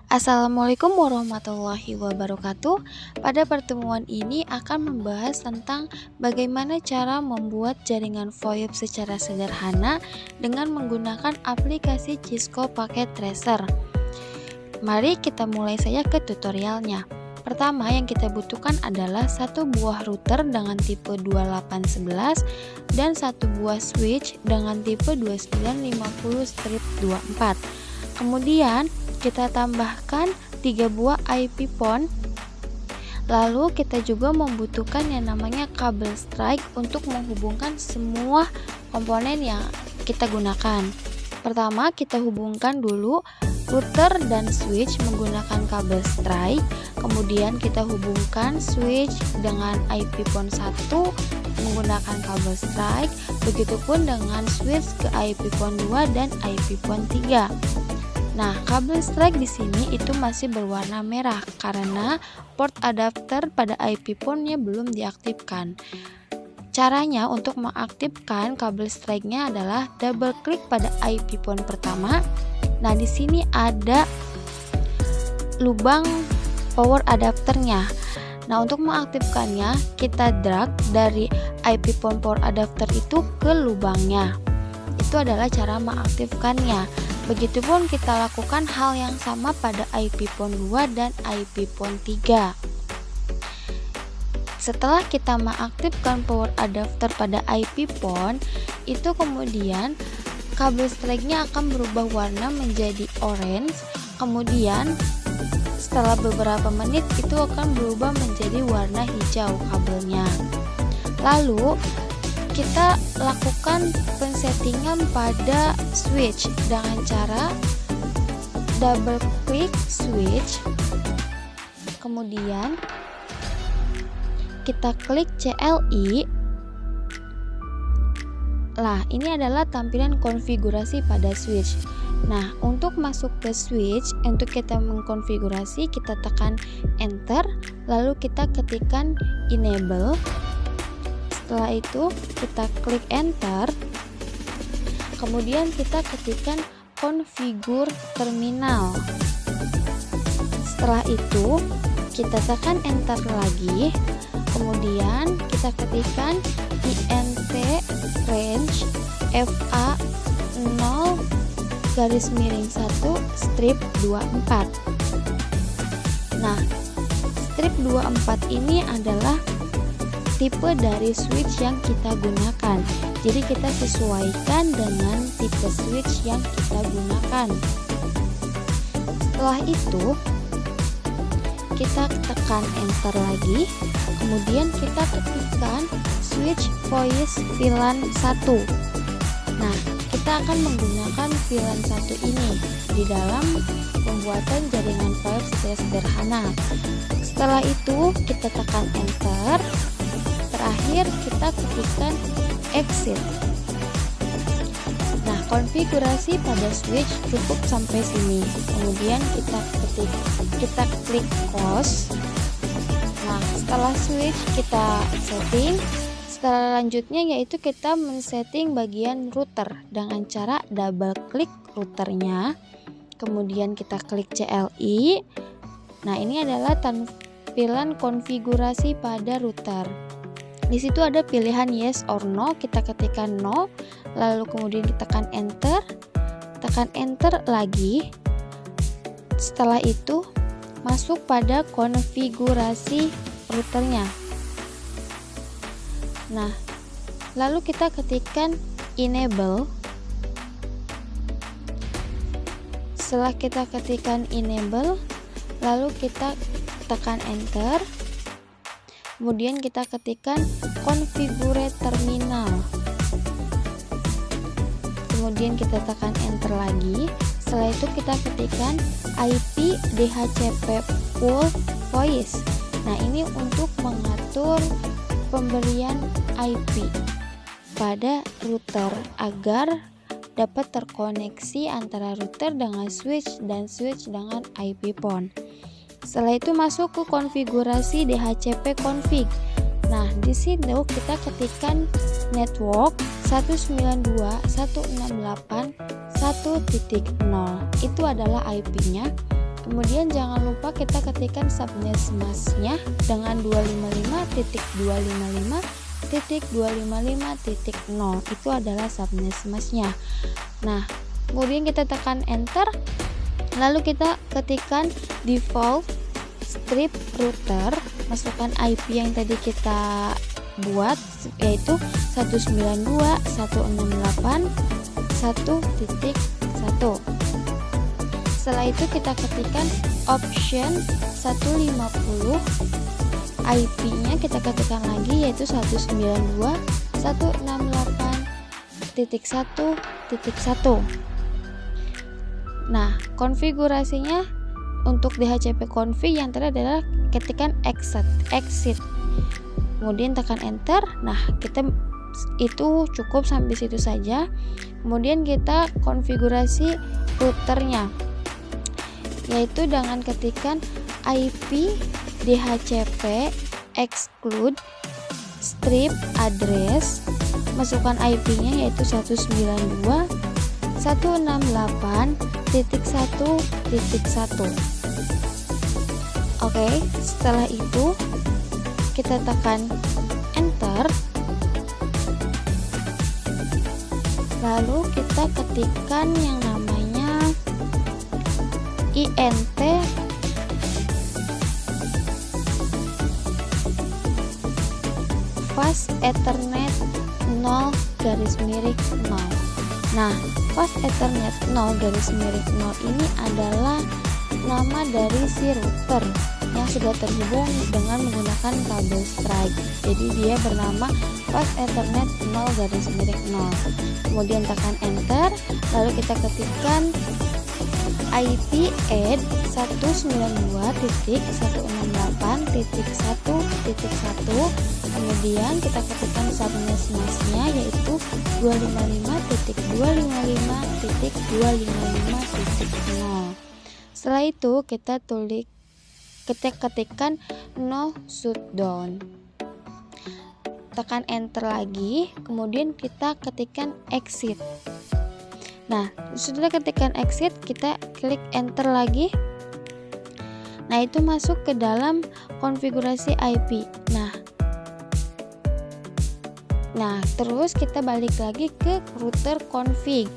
Assalamualaikum warahmatullahi wabarakatuh. Pada pertemuan ini akan membahas tentang bagaimana cara membuat jaringan VoIP secara sederhana dengan menggunakan aplikasi Cisco Packet Tracer. Mari kita mulai saja ke tutorialnya. Pertama yang kita butuhkan adalah satu buah router dengan tipe 2811 dan satu buah switch dengan tipe 2950/24. Kemudian kita tambahkan 3 buah IP pon. Lalu kita juga membutuhkan yang namanya kabel strike untuk menghubungkan semua komponen yang kita gunakan. Pertama kita hubungkan dulu router dan switch menggunakan kabel strike. Kemudian kita hubungkan switch dengan IP pon 1 menggunakan kabel strike. Begitupun dengan switch ke IP pon 2 dan IP pon 3. Nah, kabel strike di sini itu masih berwarna merah karena port adapter pada IP pon-nya belum diaktifkan. Caranya untuk mengaktifkan kabel strike-nya adalah double klik pada IP pon pertama. Nah, di sini ada lubang power adapternya. Nah, untuk mengaktifkannya kita drag dari IP pon power adapter itu ke lubangnya. Itu adalah cara mengaktifkannya. Begitupun kita lakukan hal yang sama pada IP pon 2 dan IP pon 3. Setelah kita mengaktifkan power adapter pada IP pon, itu kemudian kabel strike-nya akan berubah warna menjadi orange. Kemudian setelah beberapa menit itu akan berubah menjadi warna hijau kabelnya. Lalu kita lakukan pensettingan pada switch dengan cara double klik switch, kemudian kita klik CLI. Nah, ini adalah tampilan konfigurasi pada switch. Nah, untuk masuk ke switch, untuk kita mengkonfigurasi, kita tekan enter, lalu kita ketikkan enable. Setelah itu kita klik enter, kemudian kita ketikkan configure terminal. Setelah itu kita tekan enter lagi, kemudian kita ketikkan int range fa0_1/24. Nah, strip 24 ini adalah tipe dari switch yang kita gunakan. Jadi kita sesuaikan dengan tipe switch yang kita gunakan. Setelah itu kita tekan enter lagi, kemudian kita ketikkan switch voice VLAN 1. Nah, kita akan menggunakan VLAN 1 ini di dalam pembuatan jaringan VoIP secara sederhana. Setelah itu kita tekan enter. Terakhir kita ketikkan exit. Nah, konfigurasi pada switch cukup sampai sini. Kemudian kita klik close. Nah, setelah switch kita setting. Setelah lanjutnya yaitu kita men-setting bagian router dengan cara double klik routernya. Kemudian kita klik CLI. Nah, ini adalah tampilan konfigurasi pada router. Di situ ada pilihan yes or no, kita ketikkan no, lalu kemudian kita tekan enter lagi. Setelah itu masuk pada konfigurasi routernya. Nah, lalu kita ketikkan enable. Setelah kita ketikkan enable, lalu kita tekan enter. Kemudian kita ketikkan configure terminal. Kemudian kita tekan enter lagi. Setelah itu kita ketikkan IP DHCP pool voice. Nah, ini untuk mengatur pemberian IP pada router agar dapat terkoneksi antara router dengan switch dan switch dengan IP pon. Setelah itu masuk ke konfigurasi DHCP config. Nah, di situ kita ketikkan network 192.168.1.0. Itu adalah IP-nya. Kemudian jangan lupa kita ketikkan subnet masknya dengan 255.255.255.0. Itu adalah subnet masknya. Nah, kemudian kita tekan enter, lalu kita ketikkan default strip router, masukkan IP yang tadi kita buat, yaitu 192.168.1.1. Setelah itu kita ketikkan option 150, IP-nya kita ketikkan lagi, yaitu 192.168.1.1. Nah, konfigurasinya untuk DHCP config yang terakhir adalah ketikkan exit. Kemudian tekan enter. Nah, kita itu cukup sampai situ saja. Kemudian kita konfigurasi routernya, yaitu dengan ketikkan IP DHCP exclude strip address, masukkan IP-nya yaitu 192.168.1.1. Oke, setelah itu kita tekan enter, lalu kita ketikkan yang namanya INT fast ethernet 0 garis miring 0. Nah, fast ethernet 0 garis miring 0 ini adalah nama dari si router yang sudah terhubung dengan menggunakan kabel strike. Jadi dia bernama fast ethernet 0 garis miring 0. Kemudian tekan enter, lalu kita ketikkan IP add 192.168.1.1. Kemudian kita ketikkan subnet masknya yaitu 255.255.255.0. Setelah itu kita ketikkan no shutdown. Tekan enter lagi, kemudian kita ketikkan exit. Nah, sudah ketikkan exit, kita klik enter lagi. Nah, itu masuk ke dalam konfigurasi IP. Nah, terus kita balik lagi ke router config.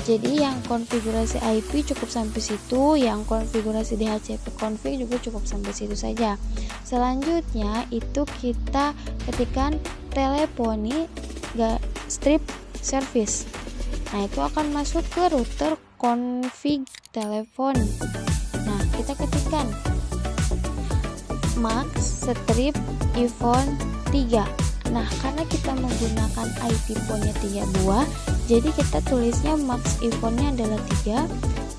Jadi yang konfigurasi IP cukup sampai situ, yang konfigurasi DHCP config juga cukup sampai situ saja. Selanjutnya itu kita ketikkan teleponi strip service. Nah, itu akan masuk ke router config telepon. Nah, kita ketikkan max strip iPhone 3. Nah, karena kita menggunakan IP phone-nya 3 buah, jadi kita tulisnya max iPhone-nya adalah 3.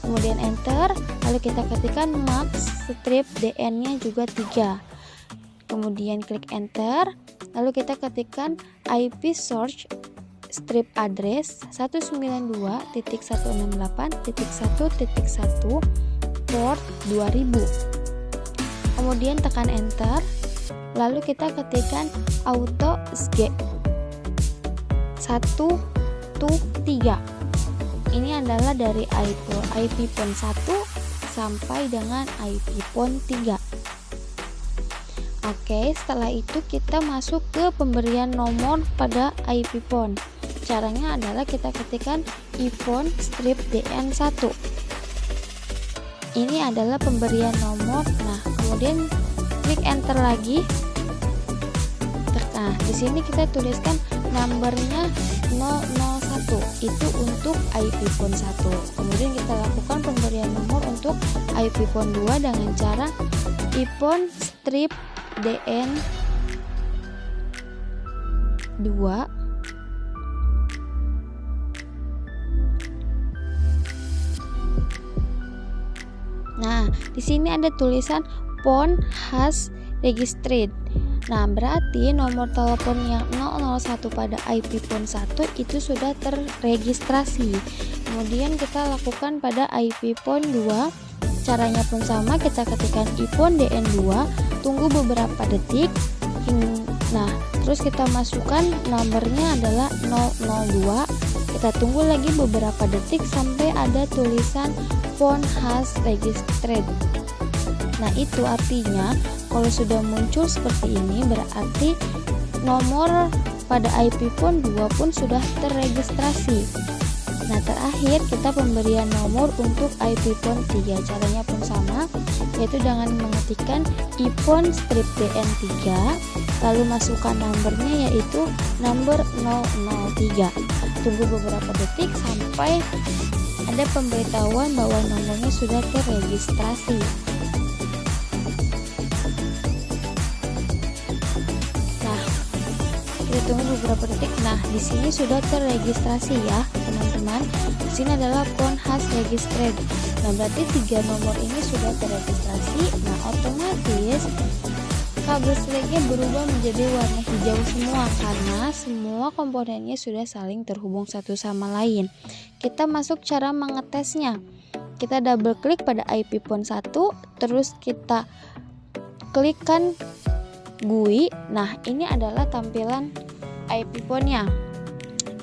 Kemudian enter, lalu kita ketikkan max strip DN-nya juga 3. Kemudian klik enter, lalu kita ketikkan IP source strip address 192.168.1.1 port 2000. Kemudian tekan enter, lalu kita ketikkan auto SG 1 to 3. Ini adalah dari IP phone 1 sampai dengan IP phone 3. Oke, setelah itu kita masuk ke pemberian nomor pada IP phone. Caranya adalah kita ketikkan iPhone strip DN1. Ini adalah pemberian nomor. Nah, kemudian klik enter lagi. Nah, di sini kita tuliskan nomornya 001, itu untuk IP phone 1. Kemudian kita lakukan pemberian nomor untuk IP phone 2 dengan cara iPhone strip DN2 Nah, di sini ada tulisan phone has registered. Nah, berarti nomor telepon yang 001 pada IP phone 1 itu sudah terregistrasi. Kemudian kita lakukan pada IP phone 2. Caranya pun sama, kita ketikkan iPhone DN2, tunggu beberapa detik. Nah, terus kita masukkan nomornya adalah 002. Kita tunggu lagi beberapa detik sampai ada tulisan phone has registered. Nah, itu artinya kalau sudah muncul seperti ini berarti nomor pada IP phone 2 pun sudah terregistrasi. Nah, terakhir kita pemberian nomor untuk IP phone 3. Caranya pun sama, yaitu dengan mengetikkan iPhone strip DN3, lalu masukkan nomornya yaitu nomor 003. Tunggu beberapa detik sampai ada pemberitahuan bahwa nomornya sudah terregistrasi. Nah, kita tunggu beberapa detik. Nah, di sini sudah terregistrasi ya, teman-teman. Di sini adalah phone has registered. Nah, berarti 3 nomor ini sudah terregistrasi. Nah, otomatis kabel listriknya berubah menjadi warna hijau semua karena semua komponennya sudah saling terhubung satu sama lain. Kita masuk cara mengetesnya. Kita double klik pada IP phone 1, terus kita klikkan GUI. Nah, ini adalah tampilan IP phone-nya.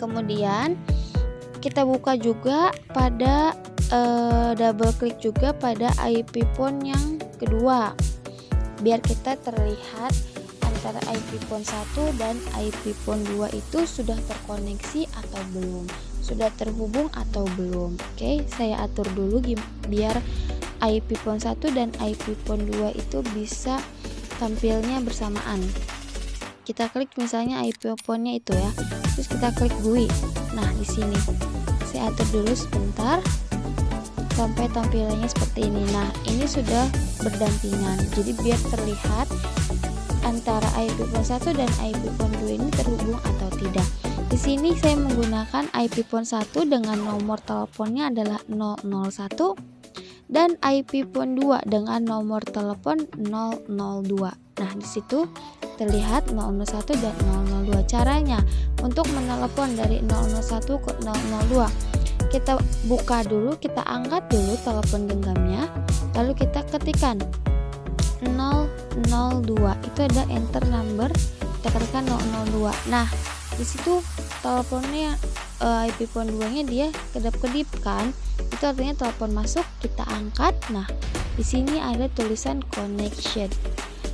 Kemudian kita buka juga pada double klik juga pada IP phone yang kedua, biar kita terlihat antara IP phone 1 dan IP phone 2 itu sudah terkoneksi atau belum, sudah terhubung atau belum. Oke, saya atur dulu biar IP phone 1 dan IP phone 2 itu bisa tampilnya bersamaan. Kita klik misalnya IP phone-nya itu ya, terus kita klik GUI. Nah, di sini saya atur dulu sebentar sampai tampilannya seperti ini. Nah, ini sudah berdampingan, jadi biar terlihat antara IP phone 1 dan IP phone 2 ini terhubung atau tidak. Di sini saya menggunakan IP phone 1 dengan nomor teleponnya adalah 001 dan IP phone 2 dengan nomor telepon 002. Nah, di situ terlihat 001 dan 002. Caranya untuk menelepon dari 001 ke 002, kita buka dulu, kita angkat dulu telepon genggamnya, lalu kita ketikkan 002, itu ada enter number, kita ketikkan 002. Nah, di situ teleponnya IP phone 2 nya dia kedap-kedip kan, itu artinya telepon masuk, kita angkat. Nah, di sini ada tulisan connection.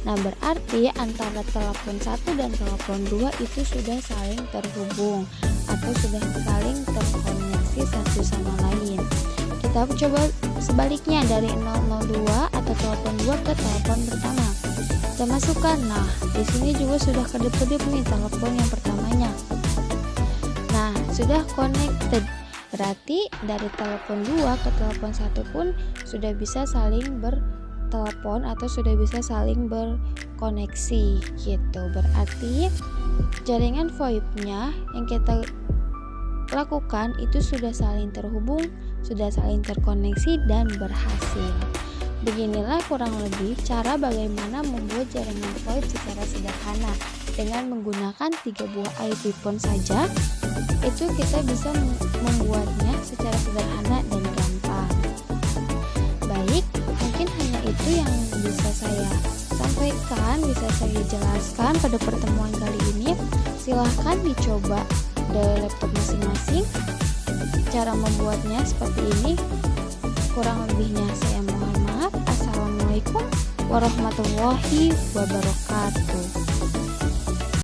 Nah, berarti antara telepon 1 dan telepon 2 itu sudah saling terhubung atau sudah saling terkoneksi satu sama lain. Kita coba sebaliknya dari 002 atau telepon 2 ke telepon pertama. Kita masukkan. Nah, di sini juga sudah kedip-kedip nih telepon yang pertamanya. Nah, sudah connected. Berarti dari telepon 2 ke telepon 1 pun sudah bisa saling bertelepon atau sudah bisa saling berkoneksi gitu. Berarti jaringan VoIP-nya yang kita lakukan itu sudah saling terhubung, sudah saling terkoneksi dan berhasil. Beginilah kurang lebih cara bagaimana membuat jaringan VoIP secara sederhana. Dengan menggunakan 3 buah IP phone saja, itu kita bisa membuatnya secara sederhana dan gampang. Baik, mungkin hanya itu yang bisa saya sampaikan, bisa saya jelaskan pada pertemuan kali ini. Silahkan dicoba dari laptop masing-masing. Cara membuatnya seperti ini. Kurang lebihnya saya mohon maaf. Assalamualaikum warahmatullahi wabarakatuh.